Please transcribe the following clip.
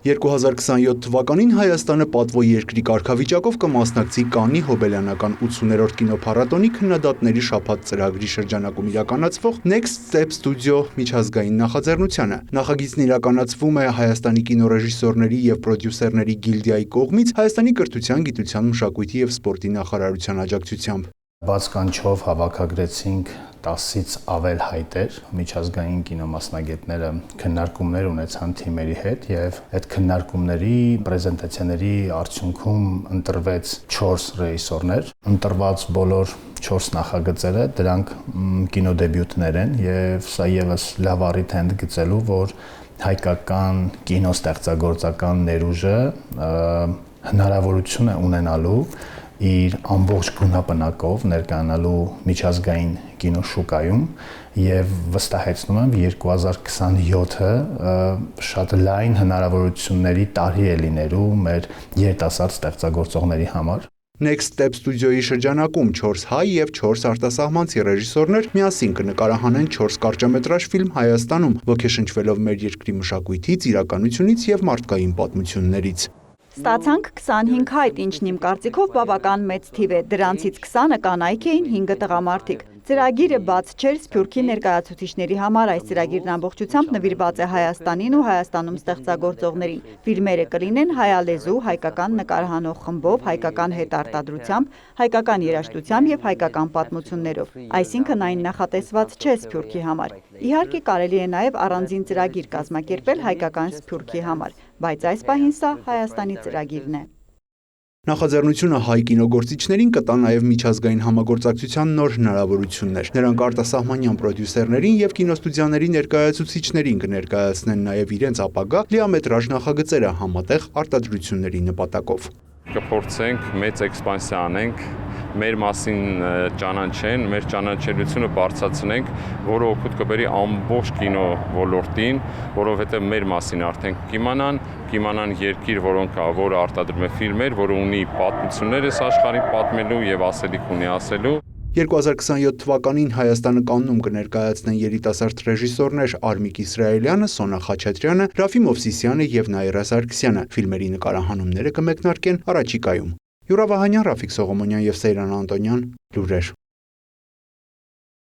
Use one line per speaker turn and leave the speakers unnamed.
2027 թվականին Հայաստանը պատվո երկրի կարգավիճակով կմասնակցի Կաննի հոբելյանական 80-րդ կինոփառատոնի քննադատների շաբաթ ծրագրի շրջանակում իրականացվող Next Step Studio միջազգային նախաձեռնությանը։ Նախագիծն իրականացվում է Հայաստանի կինոռեժիսորների և պրոդյուսերների գիլդիայի կողմից Հայաստանի կրթության, գիտության, մշակույթի և սպորտի նախարարության աջակցությամբ։
Բաց կանչով հավաքագրեցինք 10-ից ավել հայտեր, միջազգային կինոմասնագետները քննարկումներ ունեցան թիմերի հետ եւ այդ քննարկումների պրեզենտացիաների արդյունքում ընտրվեց 4 ռեժիսորներ, ընտրված բոլոր 4 նախագծերը, դրանք կինոդեբյուտներ են եւ սա եւս լավ առիթ է ընդգծելու, որ հայկական կինոստեղծագործական ներուժը հնարավորություն է ունենալու իր ամբողջ գունապնակով ներկայանալու միջազգային կինոշուկայում եւ վստահեցնում եմ 2027-ը շատ լայն հնարավորությունների տարի է լինելու մեր երիտասարդ ստեղծագործողների համար։
Next Step Studio-ի շրջանակում 4 հայ եւ 4 արտասահմանցի ռեժիսորներ միասին կնկարահանեն 4 կարճամետրաժ ֆիլմ Հայաստանում, ոգեշնչվելով մեր երկրի մշակույթից, իրականությունից եւ մարդկային պատմություններից։
Ստացանք 25 հայտ, ինչն իմ կարծիքով բավական մեծ թիվ է, դրանցից 20-ը կանայք էին, 5-ը տղամարդիկ։ Ծրագիրը բաց չէր Սփյուռքի ներկայացուցիչների համար, այս ծրագիրն ամբողջությամբ նվիրված է Հայաստանին ու Հայաստանում ստեղծագործողներին։ Ֆիլմերը կլինեն հայալեզու, հայկական նկարահանող խմբով, հայկական հետարտադրությամբ, հայկական երաժշտությամբ եւ հայկական պատմություններով։ Այսինքն այն նախատեսված չէ Սփյուռքի համար։ Իհարկե կարելի է նաեւ առանձին ծրագիր կազմակերպել հայկական Սփյուռքի համար, բայց այս պահին սա Հայաստանի ծրագիրն է։
Նախաձեռնությունը հայ կինոգործիչներին կտա նաև միջազգային համագործակցության նոր հնարավորություններ։ Նրանք արտասահմանյան պրոդյուսերներին եւ կինոստուդիաների ներկայացուցիչներին կներկայացնեն նաև իրենց ապագա լիամետրաժ նախագծերը համատեղ արտադրությունների նպատակով։
Կփորձենք մեծ էքսպանսիա անենք, մեր մասին ճանաչեն, մեր ճանաչելիությունը բարձրացնենք, որը օգուտ կբերի ամբողջ կինո ոլորտին, որովհետև մեր մասին արդեն կիմանան երկիր, որը արտադրում է ֆիլմեր, որը ունի պատմություններ այս աշխարհին պատմելու եւ ասելիք ունի ասելու։
2027 թվականին Հայաստանը Կաննում կներկայացնեն երիտասարդ ռեժիսորներ Արմիկ Իսրայելյանը, Սոնա Խաչատրյանը, Ռաֆի Մովսիսյանը եւ Նաիրա Սարգսյանը։ Ֆիլմերի նկարահանումները կմեկնարկեն առաջիկայում։ Յուրա Վահանյան, Ռաֆիկ Սողոմոնյան եւ Սեյրան Անտոնյան, լուրեր։